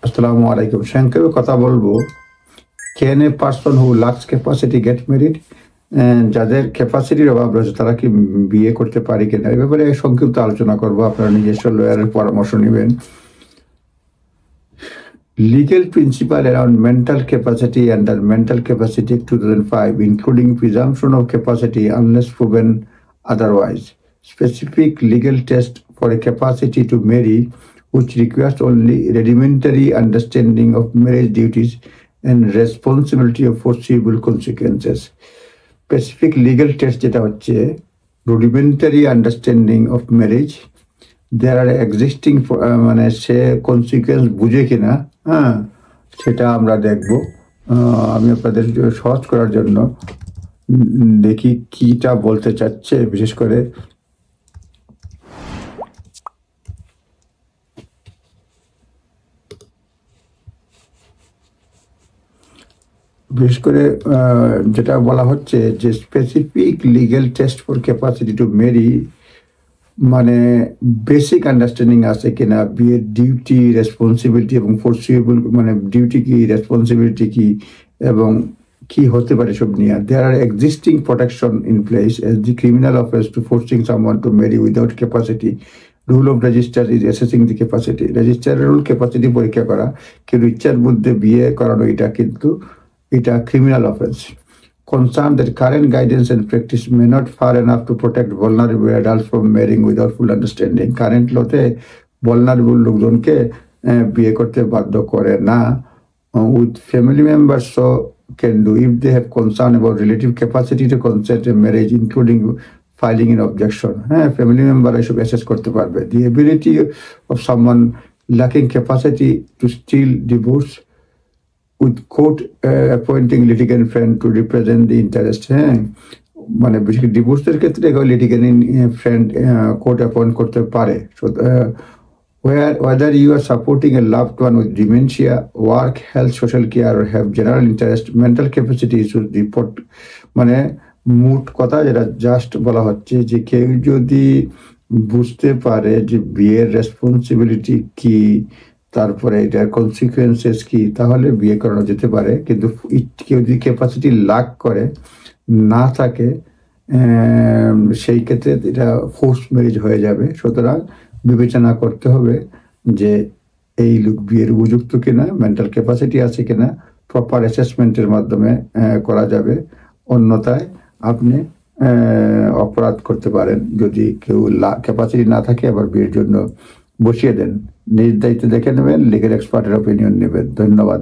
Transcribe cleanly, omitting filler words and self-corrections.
আসসালামু আলাইকুম। সংক্ষেপে কথা বলবো, can a person who lacks capacity get married? যাদের ক্যাপাসিটির অভাব রয়েছে তারা কি বিয়ে করতে পারে কিনা, এ ব্যাপারে সংক্ষিপ্ত আলোচনা করবো। আপনারা নিজস্ব লয়ারের পরামর্শ নেবেন। Legal principle around mental capacity under Mental Capacity Act 2005, including presumption of capacity unless proven otherwise. Specific legal test for a capacity to marry, which requires only rudimentary understanding of marriage duties and responsibility of foreseeable consequences. Specific legal test যেটা হচ্ছে rudimentary understanding of marriage, there are existing মানে সে consequence বুঝে কিনা, হ্যাঁ, সেটা আমরা দেখব। আমি আপনাদের সহজ করার জন্য দেখি কিটা বলতে চাচ্ছে। বিশেষ করে যেটা বলা হচ্ছে যে specific legal test for capacity to marry, মানে বেসিক আন্ডারস্ট্যান্ডিং আছে কিনা বিয়ের ডিউটি, রেসপন্সিবিলিটি এবং ফোরসিয়েবল, মানে ডিউটি কি, রেসপন্সিবিলিটি কি এবং কি হতে পারে সব নিয়ে। There are existing protection in place as the criminal offence to forcing someone to marry without capacity. Rule of registrar is assessing the capacity. রেজিস্টারের রুল ক্যাপাসিটি পরীক্ষা করা, কিন্তু ইচ্ছার মধ্যে বিয়ে করানো, এটা criminal offence. Concerned that current guidance and practice may not far enough to protect vulnerable adults from marrying without full understanding. Current লোতে vulnerable লোকজনকে বিয়ে করতে বাধ্য করে না। With family members so can do if they have concern about relative capacity to consent in marriage, including filing an objection. হ্যাঁ, family member এসব assess করতে পারবে। The ability of someone lacking capacity to still divorce with court appointing litigant friend to represent the interest. হ্যাঁ, মানে বেশি ডিভোর্সের ক্ষেত্রে litigant friend court appoint করতে পারে। whether you are supporting a loved one with dementia, work, health, social care or have general interest, mental capacity issues report। মানে মোট কথা যেটা জাস্ট বলা হচ্ছে যে কেউ যদি বুঝতে পারে যে বিয়ের রেসপন্সিবিলিটি কি, তারপরে এটার কনসিকুয়েন্সেস কি, তাহলে বিয়ে করানো যেতে পারে। কিন্তু কেউ যদি ক্যাপাসিটি লাক করে না থাকে, সেই ক্ষেত্রে এটা ফোর্স ম্যারেজ হয়ে যাবে। সুতরাং বিবেচনা করতে হবে যে এই লোক বিয়ের উপযুক্ত কিনা, মেন্টাল ক্যাপাসিটি আছে কিনা, প্রপার অ্যাসেসমেন্টের মাধ্যমে করা যাবে। অন্যথায় আপনি অপরাধ করতে পারেন যদি কেউ ক্যাপাসিটি না থাকে, আবার বিয়ের জন্য বসিয়ে দেন। নিজ দায়িত্বে দেখে নেবেন, লিগ্যাল এক্সপার্টের অপিনিয়ন নেবেন। ধন্যবাদ।